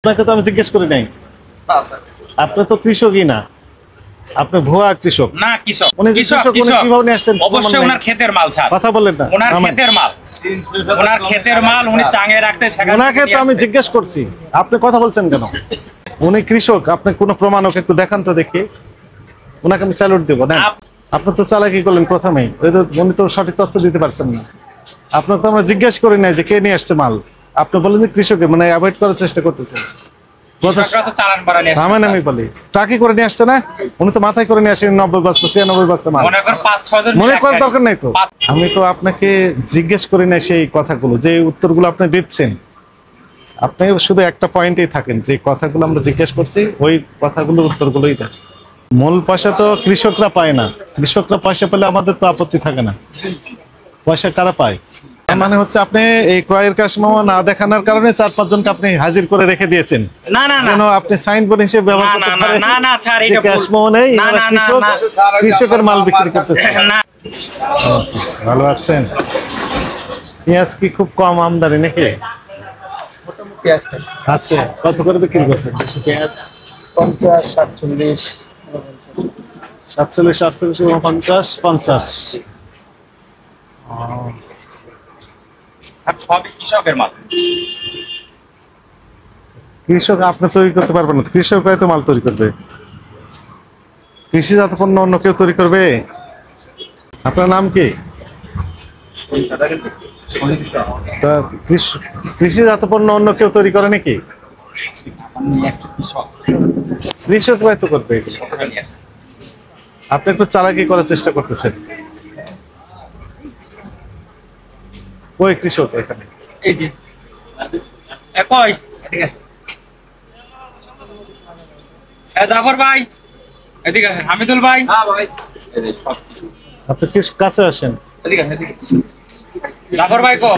আপনাকে তো আমি জিজ্ঞেস করি নাই। আপনি তো কৃষকই না, আপনি ভুয়া কৃষক। না কৃষক, উনি কৃষক, উনি কিভাবে নিয়ে আসছেন? অবশ্যই ওনার ক্ষেতের মাল ছাড়। কথা বলেন না, ওনার ক্ষেতের মাল, ওনার ক্ষেতের মাল উনি চাঙে রাখতে সেখানে। ওনাকে তো আমি জিজ্ঞেস করছি, আপনি কথা বলছেন কেন? উনি কৃষক, আপনি কোনো প্রমাণ ওকে একটু দেখান তো দেখি, ওনাকে আমি স্যালুট দেবো না। আপনি তো চালাকি করলেন প্রথমেই, উনি তো সঠিক তথ্য দিতে পারছেন না। আপনার তো আমরা জিজ্ঞেস করি নাই যে কে নিয়ে আসছে মাল, আপনি বলেন যে কৃষকে, মানে অ্যাভয়েড করার চেষ্টা করতেছেন। আমি বলি টাকি করে নিয়ে আসছে না, উনি তো মাথায় করে নিয়ে আসেন 90 বস্তা 96 বস্তা মাল। মনে করার দরকার নাই তো। আমি তো আপনাকে জিজ্ঞেস করি না সেই কথাগুলো, যে উত্তরগুলো আপনি দিচ্ছেন, আপনি শুধু একটা পয়েন্টেই থাকেন, যে কথাগুলো আমরা জিজ্ঞেস করছি ওই কথাগুলোর উত্তরগুলোই দেন। মূল পয়সা তো কৃষকরা পায় না, কৃষকরা পয়সা পেলে আমাদের তো আপত্তি থাকে না। পয়সা কারা পায়? মানে হচ্ছে আপনি এই ক্রয়ের কাশমো না দেখানোর কারণে 4-5 জনকে আপনি হাজির করে রেখে দিয়েছেন, যেন আপনি সাইনবোর্ড হিসেবে ব্যবহার করতে পারেন। না না স্যার, এটা কাশমো নেই, কৃষকের মাল বিক্রি করতেছেন। ভালো আছেন? পেঁয়াজ কি খুব কম আমদানি নাকি? আছে, কত করে বিক্রি করছেন পেঁয়াজ? 50, 47, 47, 48, 49, 50। সবই কৃষকের মাল। কৃষক আপনি তৈরি করতে পারবেন না, কৃষকরাই তো মাল তৈরি করবে। কৃষিজাত পণ্য অন্য কেউ তৈরি করবে? আপনার নাম কি? তা কৃষিজাত পণ্য অন্য কেউ তৈরি করে নাকি? কৃষকরাই তো করবে। আপনি একটু চালাকি করার চেষ্টা করতেছেন। ওই কৃষক এখানে, এই যে একই জাফর ভাই, এদিকে হামিদুল ভাই। হ্যাঁ ভাই, আপনি কি কাছে আসেন? এদিকে এদিকে জাফর ভাই কো।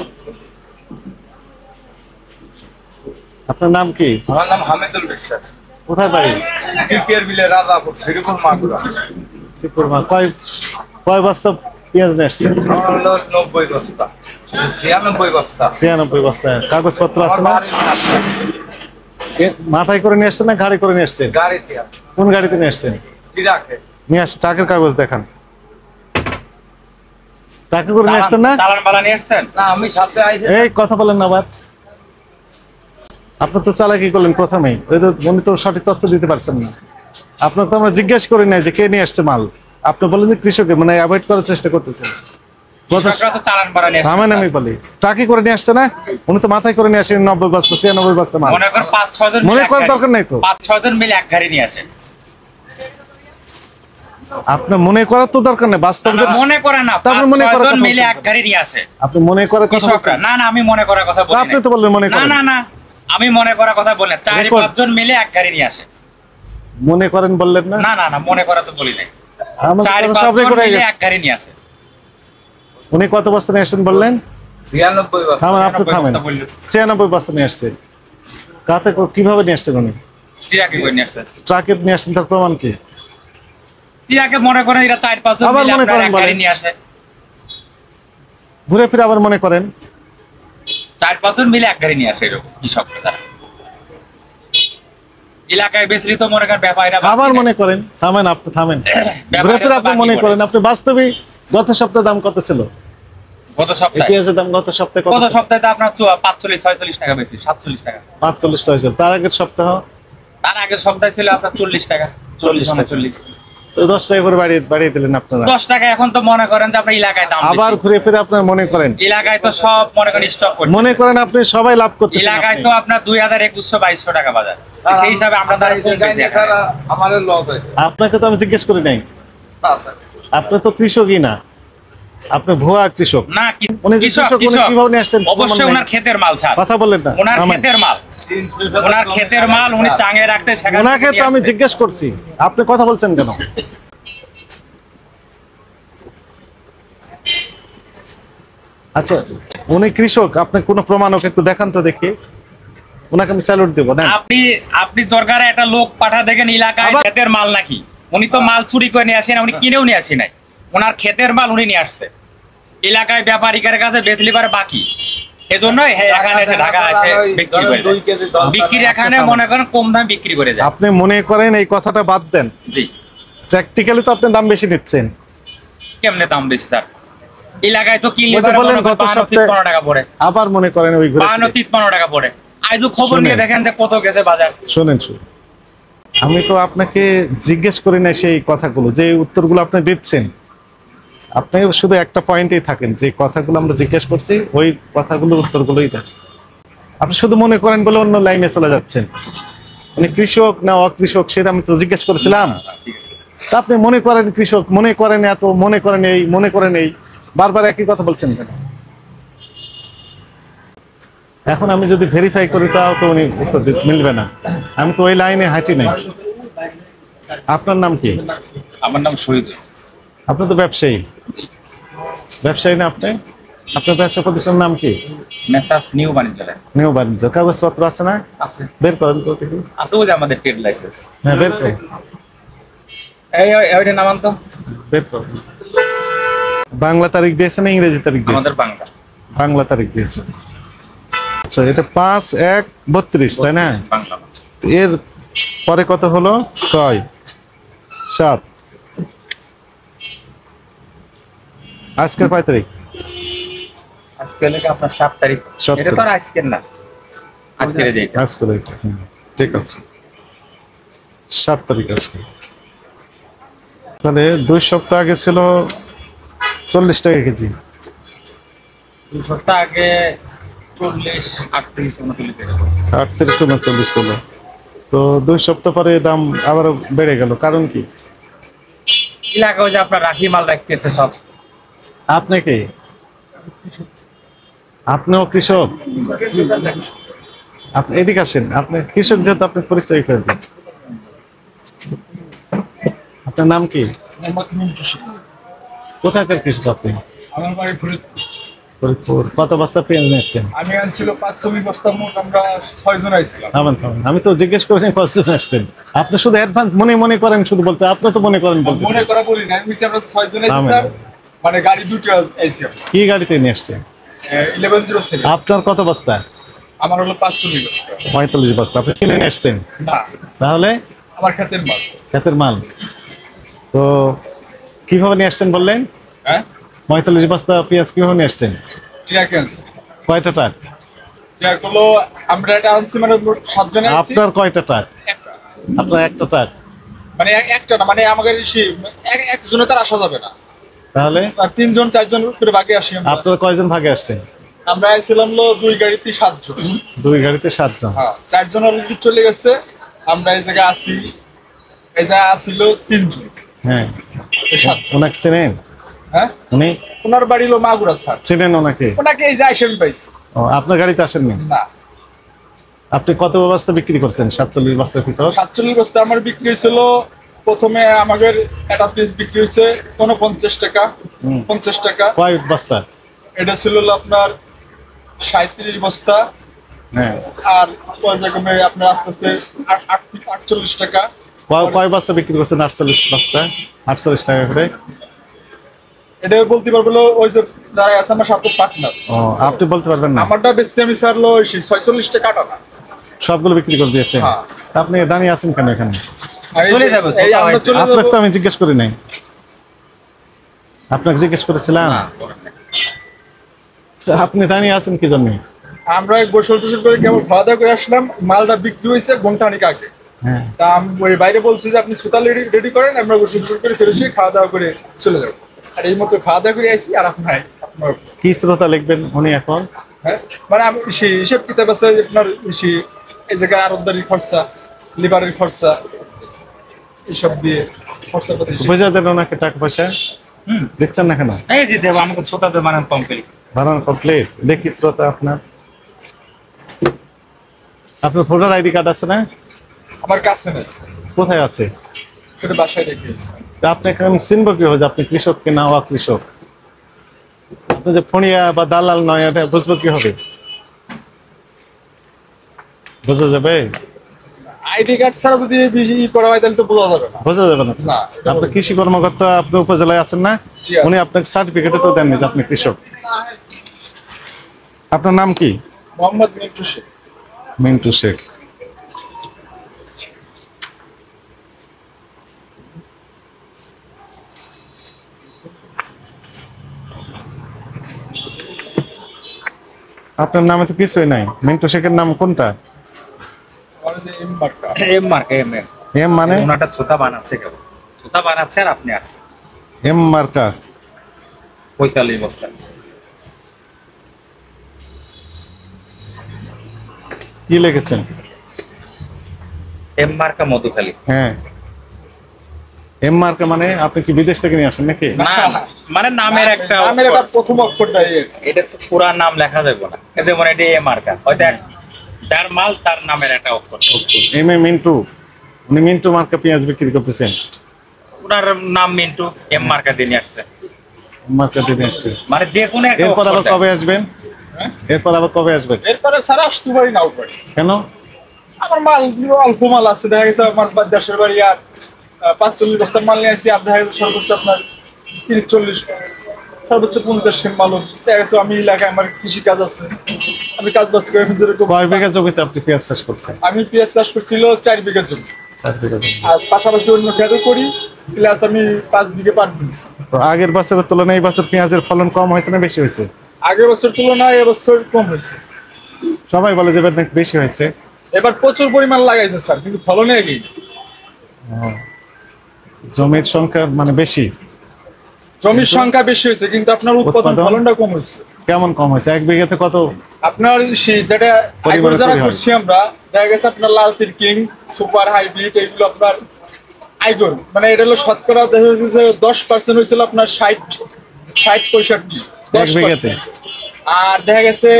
আপনার নাম কি? আমার নাম হামিদুল বিশ্বাস। কোথায় বাড়ি? টিকের বিলে রাজাপুর, শ্রীপুর মাগুরা। শ্রীপুর মা। কয় বস্তা পেঁয়াজ নিয়ে আসছেন? 90 বস্তা, 96 বস্তা। 96 বস্তা। কাগজপত্র আছে না? মাথায় করে নিয়ে আসছেন না গাড়ি করে নিয়ে আসছেন? গাড়িতে। কোন গাড়িতে নিয়ে আসছেন? ট্রাকে নিয়ে আসছেন। ট্রাকের কাগজ দেখান। ট্রাকে করে নিয়ে আসছেন না? চালান বালা নিয়ে আসছেন? না, আমি সাথে আইছি। এই কথা বলেন না আবার। আপনি তো চালাকি করলেন প্রথমেই, উনি তো সঠিক তথ্য দিতে পারছেন না। আপনার তো আমরা জিজ্ঞেস করি নাই যে কে নিয়ে আসছে মাল, আপনি বলেন যে কৃষকে, মানে অ্যাভয়েড করার চেষ্টা করতেছেন। আমি বলি টাকি করে নিয়ে আসছে না, উনি তো মাথায় করে নিয়ে আসেন 90 বস্তা 96 বস্তা মাল। মনে করার দরকার নাই তো। 5-6 জন মিলে এক গাড়ি নিয়ে আসেন। আপনি মনে করার তো দরকার নেই, বাস্তব মনে করে না, তারপর মনে করার কথা মিলে এক গাড়ি নিয়ে আসে। আপনি মনে করার কথা বলছেন? না না, আমি মনে করার কথা বলি। আপনি তো বললেন মনে করেন। না না, আমি মনে করার কথা বললেন। 4-5 জন মিলে এক গাড়ি নিয়ে আসে। মনে করেন বললেন না? না না না, মনে করা তো বলি নাই। আমার 4-5 সব জন রেকর্ড হয়ে মিলে গেছে। এক গাড়ি নিয়ে আসে। উনি কত বস্তা নিয়ে আসছেন বললেন? 96 বস্তা। থামেন, আপনি থামেন। 96 বস্তা নিয়ে আসছে। কাতে কিভাবে নিয়ে আসছেন উনি? ট্রাকে করে নিয়ে আসছে। ট্রাকে নিয়ে আসছেন, তার প্রমাণ কি? ট্রাকে মনে করেন এরা 4-5 জন আবার মিলে মনে করেন এক গাড়ি নিয়ে আসে। ঘুরে ফিরে আবার মনে করেন। 4-5 জন মিলে এক গাড়ি নিয়ে আসে এরকম কৃষকরা। এলাকায় বেশি তো মনে করেন ব্যাপারীরা আবার মনে করেন। থামেন, আপনি থামেন। ঘুরে ফিরে আপনি মনে করেন। আপনি বাস্তবে গত সপ্তাহে দাম কত ছিল? গত সপ্তাহে পেঁয়াজের দাম গত সপ্তাহে কত? গত সপ্তাহে তো আপনার 45-46 টাকা বেশি, 47 টাকা। 45 হয়েছিল। তার আগের সপ্তাহ? তার আগের সপ্তাহে ছিল আপনার 40 টাকা। 40 তো 10 টাকা করে বাড়িয়ে দিলেন আপনারা। 10 টাকা। এখন তো মনে করেন যে আপনার এলাকায় দাম আবার ঘুরে ফিরে আপনার মনে করেন। এলাকায় তো সব মনে করেন স্টক করছে। মনে করেন আপনি সবাই লাভ করতেছেন। এলাকায় তো আপনার 2000-2100-2200 টাকা বাজার। সেই হিসাবে আমরা তার কম বেশি আমাদের লস হয়। আপনাকে তো আমি জিজ্ঞেস করি নাই। আপনি তো কৃষকই না, আপনি ভুয়া কৃষক। না, উনি কৃষক, উনি কিভাবে নিয়ে আসছেন? অবশ্যই ওনার ক্ষেতের মাল ছাড়। কথা বললেন না। ওনার ক্ষেতের মাল, ওনার ক্ষেতের মাল উনি চাঙে রাখতে সেখানে। ওনাকে তো আমি জিজ্ঞেস করছি, আপনি কথা বলছেন কেন? আচ্ছা, উনি কৃষক, আপনি কোনো প্রমাণ ওকে একটু দেখান তো দেখি, ওনাকে আমি স্যালুট দেবো না। আপনি দরকারে একটা লোক পাঠা দেখেন এলাকায় ক্ষেতের মাল নাকি। উনি তো মাল চুরি করে নিয়ে আসেন, উনি কিনেও নিয়ে আসি নাই। ওনার ক্ষেতের মাল উনি নিয়ে আসছে। এলাকায় ব্যাপারীদের কাছে বেচলি পারে বাকি, এজন্যই এখানে এসে ঢাকা এসে বিক্রি করে। 2 কেজি বিক্রি এখানে মনে করেন কম দামে বিক্রি করে যায়। আপনি মনে করেন এই কথাটা বাদ দেন, জি প্র্যাকটিক্যালি তো আপনি দাম বেশি নিচ্ছেন। কেমনে দাম বেশি স্যার? এলাকায় তো কিনলে ওই যে বললেন গত 52 সপ্তাহে 53 টাকা পড়ে, আবার মনে করেন ওই ঘুরে 52 53 টাকা পড়ে। আজও খবর নিয়ে শুনেন। দেখেন যে কত গেছে বাজার। শুনেন, আমি তো আপনাকে জিজ্ঞেস করি না সেই কথাগুলো, যে উত্তরগুলো আপনি দিচ্ছেন। আপনি শুধু একটা পয়েন্টেই থাকেন, যে কথাগুলো আমরা জিজ্ঞেস করছি ওই কথাগুলোর উত্তরগুলোই দেন। আপনি শুধু মনে করেন বলে অন্য লাইনে চলে যাচ্ছেন। মানে কৃষক না অকৃষক সেটা আমি তো জিজ্ঞেস করেছিলাম। তা আপনি মনে করেন কৃষক, মনে করেন এত, মনে করেন এই, মনে করেন এই, বারবার একই কথা বলছেন কেন? এখন আমি যদি ভেরিফাই করি তাও তো উনি উত্তর মিলবে না। আমি তো ওই লাইনে হাঁটি নাই। আপনার নাম কি? আমার নাম শহীদুল। আপনি তো ব্যবসায়ী, ব্যবসায়ী না আপনি? আপনার ব্যবসা প্রতিষ্ঠানের নাম কি? Messrs new বাণিজ্যালয়। নিউ বাণিজ্য। কাগজপত্র আছে না? আছে বের করেন তো দেখি। আছে ওই যে আমাদের ট্রেড লাইসেন্স। হ্যাঁ বের করেন, ওইটা নামান তো। বের করেন। বাংলা তারিখ দিয়েছে না ইংরেজি তারিখ দিয়েছে? আমাদের বাংলা। বাংলা তারিখ দিয়েছে। আচ্ছা, এটা 5-1-32 তাই না? বাংলা। এর পরে কত হলো? 6 7। আজকের 5 তারিখ? আজকে লেখা আপনার 7 তারিখ। 7 এটা তো আর আজকের না, আজকের এই যে এটা। আজকের এটা, ঠিক আছে, 7 তারিখ আজকে। তাহলে 2 সপ্তাহ আগে ছিল 40 টাকা কেজি। 2 সপ্তাহ আগে 40 38 39 টাকা। 38-39 ছিল। তো 2 সপ্তাহ পরে দাম আবার বেড়ে গেল, কারণ কি? এলাকায় যে আপনার রাখি মাল রাখতেছে সব। আপনি কি? আপনিও কৃষক? আপনি এদিকে আসেন, আপনি কৃষক যেহেতু আপনি পরিচয় করে দেন। আপনার নাম কি? কোথাকার কৃষক আপনি? আমার বাড়ি ফরিদপুর। ফরিদপুর। কত বস্তা পেঁয়াজ নিয়ে আসছেন? আমি আনছিল 5-6 বস্তা, মোট আমরা 6 জন আইছিলাম। আমি তো জিজ্ঞেস করিনি কতজন আসছেন। আপনি শুধু অ্যাডভান্স মনে করেন শুধু বলতে, আপনি তো মনে করেন বলতে। মনে করা বলি না, আমি আমরা 6 জন আইছি স্যার। মানে গাড়ি দুটো আইছি। কি গাড়িতে নিয়ে আসছেন? 1107। আপনার কত বস্তা? আমার হলো 45 বস্তা। 45 বস্তা। আপনি কিনে নিয়ে আসছেন? না, তাহলে আমার ক্ষেতের মাল। ক্ষেতের মাল। তো কিভাবে নিয়ে আসছেন বললেন? হ্যাঁ, 45 বস্তা পেঁয়াজ কিভাবে নিয়ে আসছেন? ট্রাক আনছি। কয়টা ট্রাক? ট্রাক হলো আমরা এটা আনছি, মানে 7 জন আইছি। আপনার কয়টা ট্রাক? একটা। আপনার একটা ট্রাক। মানে একটা না, মানে আমাদের একজনে তার আসা যাবে না। তাহলে 3 জন 4 জন করে ভাগে আসি আমরা। আপনার কয়জন ভাগে আসছেন? আমরা আইছিলাম 2 গাড়িতে 7 জন। 2 গাড়িতে 7 জন। হ্যাঁ, 4 জন অলরেডি চলে গেছে। আমরা এই জায়গায় আছি, এই জায়গায় আসিল 3 জন। হ্যাঁ, এই 7 জন। ওনাকে চেনেন? হ্যাঁ, উনি ওনার বাড়ি হলো মাগুরা স্যার। চেনেন ওনাকে? ওনাকে এই যে আইসেন পাইছি। ও, আপনার গাড়িতে আসেননি? না, আপনি কত বস্তা বিক্রি করছেন? 47 বস্তার ভিতর 47 বস্তা আমার বিক্রি হয়েছিল। প্রথমে আমাদের একটা পিস বিক্রি হয়েছে 49 টাকা, 50 টাকা। কয় বস্তা? এটা ছিল হলো আপনার 37 বস্তা। হ্যাঁ, আর পর্যায়ক্রমে আপনার আস্তে আস্তে 48 টাকা। কয় বস্তা বিক্রি করছেন? 48 বস্তা, 48 টাকা করে। এটা বলতে পারবো ওই যে যারা আছে আমার সাথে পার্টনার। ও, আপনি বলতে পারবেন না? আমারটা বেশি আমি স্যার লো 46 টাকা টাকা। সবগুলো বিক্রি করে দিয়েছেন? হ্যাঁ। আপনি দাঁড়িয়ে আছেন কেন এখানে? চলে যাবো, এই আমরা চলে আপনাকে যাবো। তো আমি জিজ্ঞেস করি নাই। আপনাকে জিজ্ঞেস করেছিলাম? আপনি দাঁড়িয়ে আছেন কি জন্য? আমরা গোসল টোসল করে কেমন খাওয়া দাওয়া করে আসলাম। মালটা বিক্রি হয়েছে ঘন্টাখানিক আগে। হ্যাঁ, তা আমি ওই বাইরে বলছি যে আপনি সুতাল রেডি করেন, আমরা গোসল টোসল করে ফেলে এসে খাওয়া দাওয়া করে চলে যাবো। আর এই মতো খাওয়া দাওয়া করে আসি। আর আপনার কি শ্রোতা লিখবেন উনি এখন? হ্যাঁ, মানে আমি হিসেব কিতাব আছে আপনার এই জায়গায় আরতদারির খরচা, লিভারের খরচা, এইসব দিয়ে খরচা পাতি। বুঝা দেন ওনাকে টাকা পয়সা দিচ্ছেন না কেন? এই যে দেবো, আমাকে ছোটাতে বানান কমপ্লিট। বানানো কমপ্লিট। দেখি শ্রোতা আপনার ভোটার আইডি কার্ড আছে না? আমার কাছে নেই, কোথায় আছে? সেটা বাসায় রেখে দিয়েছি। আপনাকে আমি চিনবো কি হবে আপনি কৃষক কিনা অকৃষক? আপনি যে ফণিয়া বা দালাল নয় এটা বুঝবো কি হবে? বোঝা যাবে? আইডি কার্ড ছাড়া যদি বেশি করা হয় তাহলে তো বোঝা যাবে না। বোঝা যাবে না। না, আপনি কৃষি কর্মকর্তা, আপনি উপজেলায় আছেন না? জি আছে। উনি আপনাকে সার্টিফিকেটে তো দেননি যে আপনি কৃষক। আপনার নাম কি? মোহাম্মদ মিন্টু শেখ। মিন্টু শেখ। আপনার নামে তো কিছুই নাই। মিন্টু শেখের নাম কোনটা? আমার যে এম মার্কা। এম মার্কা, এম এম। এম মানে? ওনাটা ছোটা বানাচ্ছে কেবল। ছোটা বানাচ্ছে আর আপনি আসছেন। এম মার্কা 45 বস্তা। কি লিখেছেন? এম মার্কা মধুখালী। হ্যাঁ, এম মার্কা মানে আপনি কি বিদেশ থেকে নিয়ে আসেন নাকি? না না, মানে নামের একটা নামের একটা প্রথম অক্ষরটা এর। এটা তো পুরা নাম লেখা যাবে না, এতে মনে এটা এম মার্কা হয়তো যার মাল তার নামের একটা অক্ষর। এম এ মিন্টু, উনি মিন্টু মার্কা পেঁয়াজ বিক্রি করতেছেন। ওনার নাম মিন্টু, এম মার্কা দিয়ে নিয়ে আসছে। মার্কা দিয়ে আসছে। মানে যে কোনো একটা এরপর আবার অক্ষর কবে আসবেন? এরপর আবার কবে আসবেন? এরপরে সারা আসতে পারি না পারি। কেন? আমার মাল অল্প মাল আছে, দেখা গেছে আমার দেশের বাড়ি আর 45 বস্তার মাল নিয়ে আসি, আর দেখা গেছে সর্বোচ্চ আপনার 30-40, সর্বোচ্চ 50 মাল। দেখা গেছে আমি এলাকায় আমার কৃষি কাজ আছে, আমি কাজ বাজ করে যেরকম। কয় বিঘা জমিতে আপনি পেঁয়াজ চাষ করছেন? আমি পেঁয়াজ চাষ করছিল 4 বিঘা জমি, 4 বিঘা জমি। আর পাশাপাশি অন্য খেতে করি, প্লাস আমি 5 বিঘা পাট বুনছি। তো আগের বছরের তুলনায় এই বছর পেঁয়াজের ফলন কম হয়েছে না বেশি হয়েছে? আগের বছর তুলনায় এবছর কম হয়েছে। সবাই বলে যে এবার নাকি বেশি হয়েছে। এবার প্রচুর পরিমাণ লাগাইছে স্যার, কিন্তু ফলনে একই। জমির সংখ্যা মানে বেশি, জমির সংখ্যা বেশি হয়েছে, কিন্তু আপনার উৎপাদন ফলনটা কম হয়েছে। কেমন কম হয়েছে? 1 বিঘাতে কত আপনার যেটা পরিমাণে যারা তৈরি হয়? করছি আমরা, দেখা গেছে আপনার লাল তিরকিং, সুপার হাইব্রিড, এগুলো আপনার আইগর, মানে এটা হলো শতকরা দেখা যাচ্ছে যে 10% হয়েছিল আপনার 60-65 1 বিঘাতে। আর দেখা গেছে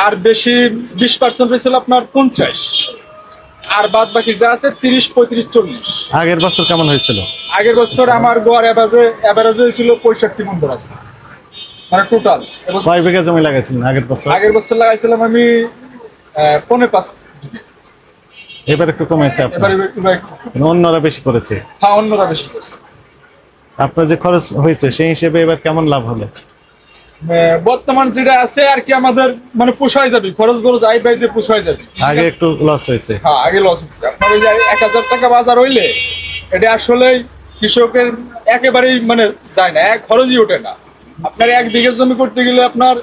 আর বেশি 20% হয়েছিল আপনার 50, আর বাদ বাকি যা আছে 30-35-40। আগের বছর কেমন হয়েছিল? আগের বছর আমার গড় এভারেজে হয়েছিল 65 মণ ধরা, মানে টোটাল। কয় বিঘা জমি লাগাইছিলেন আগের বছর? আগের বছর লাগাইছিলাম আমি 5.5 বিঘা। এবার একটু কমেছে আপনার, এবার অন্যরা বেশি করেছে। হ্যাঁ, অন্যরা বেশি করছে। আপনার যে খরচ হয়েছে সেই হিসেবে এবার কেমন লাভ হলো? বর্তমান যেটা আছে আর কি আমাদের মানে পোষায় যাবে, খরচ খরচ আয় ব্যয় দিয়ে পোষায় যাবে। আগে একটু লস হয়েছে। হ্যাঁ, আগে লস হচ্ছে। আপনার ওই যে 1000 টাকা বাজার হইলে এটা আসলে কৃষকের একেবারেই মানে যায় না, এক খরচই ওঠে না। আপনার 1 বিঘা জমি করতে গেলে আপনার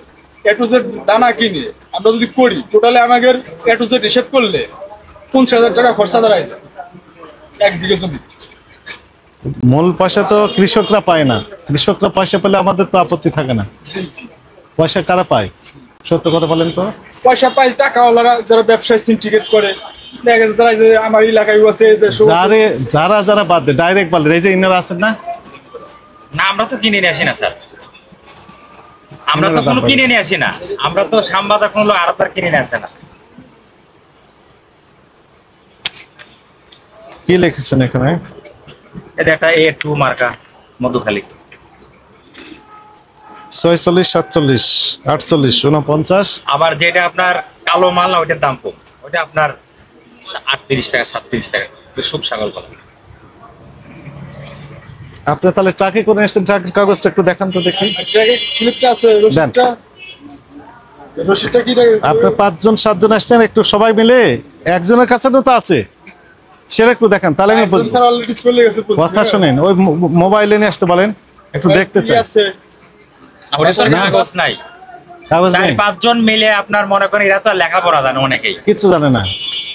A to Z দানা কিনে আমরা যদি করি, টোটালে আমাদের A to Z হিসেব করলে 50,000 টাকা খরচা দাঁড়ায় যায় 1 বিঘা জমি। মূল পয়সা তো কৃষকরা পায় না, কৃষকরা পয়সা পেলে আমাদের তো আপত্তি থাকে না। পয়সা কারা পায়? সত্য কথা বলেন তো। পয়সা পায় টাকাওয়ালারা, যারা ব্যবসায় সিন্ডিকেট করে। দেখা গেছে যারা যে আমার এলাকায় আছে, যারা বাদ দেয় ডাইরেক্ট বলে, এই যে ইনারা আছেন না, না আমরা তো কিনে নিয়ে আসি না স্যার, আমরা তো কোনো কিনে নিয়ে আসি না, আমরা তো শ্যামবাজার কোনো আড়তদার কিনে নিয়ে আসে না। কি লিখেছেন এখানে? এটা একটা A2 মার্কা মধুখালী। 46, 47, 48, 49। আবার যেটা আপনার কালো মাল না, ওইটার দাম কম, ওইটা আপনার 38 টাকা 37 টাকা সব ছাগল পালা। আপনি তাহলে ট্রাকে করে এসেছেন, ট্রাকের কাগজটা একটু দেখান তো দেখি। স্লিপটা আছে, রসিদটা কি? আপনি 5-7 জন আসছেন, একটু সবাই মিলে একজনের কাছে তো আছে, সেটা একটু দেখান, তাহলে আমি বুঝবো। কথা শুনেন, ওই মোবাইলে নিয়ে আসতে বলেন, একটু দেখতে চাই। কাগজ নাই, কাগজ নেই। 4-5 জন মিলে আপনার মনে করেন, এরা তো লেখাপড়া জানে, অনেকেই কিছু জানে না,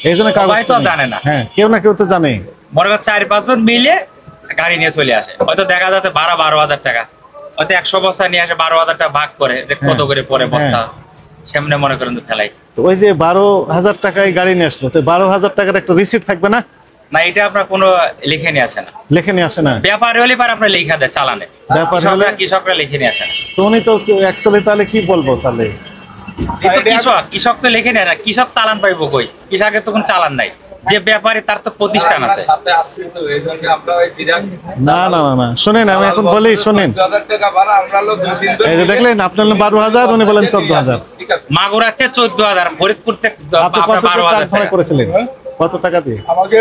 এই জন্য কাগজ তো জানে না। হ্যাঁ, কেউ না কেউ তো জানে। মনে করেন 4-5 জন মিলে গাড়ি নিয়ে চলে আসে, হয়তো দেখা যাচ্ছে 12,000 টাকা, হয়তো 100 বস্তা নিয়ে আসে, 12,000 টাকা ভাগ করে যে কত করে পরে বস্তা, সামনে মনে করেন তো ফেলাই। তো ওই যে 12,000 টাকায় গাড়ি নিয়ে আসলো, তো 12,000 টাকার একটা রিসিপ্ট থাকবে না? না, এটা আপনার কোনো লিখে নিয়ে আসে না, লিখে নিয়ে আসে না। ব্যাপারে হলে পারে আপনার লেখা দেয় চালানে, ব্যাপারে হলে কৃষকরা লিখে নিয়ে আসে না। তো উনি তো অ্যাকচুয়ালি তাহলে কি বলবো তাহলে? কৃষক তো লিখে নেয় না, কৃষক চালান পাইবো কই? কৃষকের তো কোনো চালান নাই, যে ব্যাপারে তার তো প্রতিষ্ঠান আছে। না না না না, শুনেন আমি এখন বলি, শুনেন, এই যে দেখলেন আপনার 12,000, উনি বলেন 14,000। মাগুরাতে 14,000, ফরিদপুর থেকে আপনি কত টাকা ভাড়া করেছিলেন? কত টাকা দিয়ে? আমাকে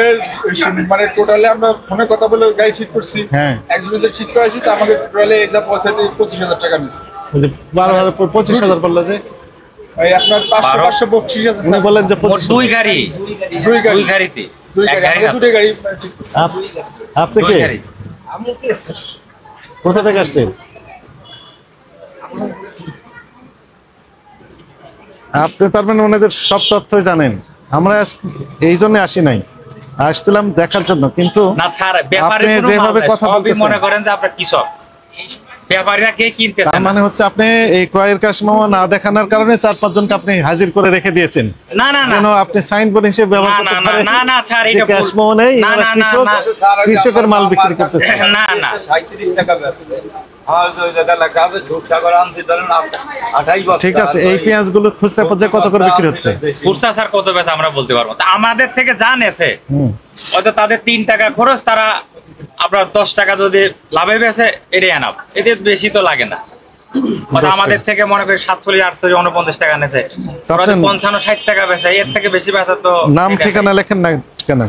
মানে টোটালি আমরা ফোনে কথা বলে গাড়ি ঠিক করছি। হ্যাঁ। একজনের ঠিক করাইছি, তো আমাকে টোটালি এই যা পয়সা দিয়ে 25,000 টাকা নিচ্ছে। 25,000 বললো যে এই আপনার 500-532 আছে উনি স্যার। বলেন যে মোট 2 গাড়ি, দুই গাড়ি, 2 গাড়িতে দুই এক গাড়ি, গাড়ি আমরা না, দুটো গাড়ি ঠিক করছি। আপনি 2 কে? গাড়ি। কোথা থেকে আসছেন? আপনি তার মানে ওনাদের সব তথ্যই জানেন। আমরা এই জন্য আসি নাই, আসছিলাম দেখার জন্য। কিন্তু না ছাড়, ব্যাপারে আপনি কোনো যেভাবে মাল নাই, কথা সবই বলতেছেন, মনে করেন যে আপনার কৃষক, ব্যাপারীরা কে কিনতে তার চান মানে হচ্ছে আপনি এই ক্রয়ের কাশমামা না দেখানোর কারণে 4-5 জনকে আপনি হাজির করে রেখে দিয়েছেন, না না না যেন আপনি সাইনবোর্ড হিসেবে ব্যবহার করতে না, না, পারেন। না, না, ছাড়, যে এটা ভুল। ক্যাশমামা নেই, না, এরা না, না, কৃষক, না। কৃষকের মাল বিক্রি করতেছে। না না 37 টাকা বেচছে। আমার তো ওই জায়গা লেখা আছে ঝুটসাগর আনছি ধরেন 28 বস্তা। ঠিক আছে, এই পেঁয়াজগুলো খুচরা পর্যায়ে কত করে বিক্রি হচ্ছে? কুরসা স্যার কত বেচে আমরা বলতে পারবো না। আমাদের থেকে যা নেছে হুম। হয়তো তাদের 3 টাকা খরচ, তারা আপনার 10 টাকা যদি লাভে বেচে এটাই আনাব, এতে বেশি তো লাগে না। হয়তো 10 আমাদের থেকে মনে করি 47, 48, 49 টাকা নেছে, ওরা 55, 60 টাকা বেচে, এর থেকে বেশি বেচা তো নাম ঠিকানা লেখেন না, ঠিকানা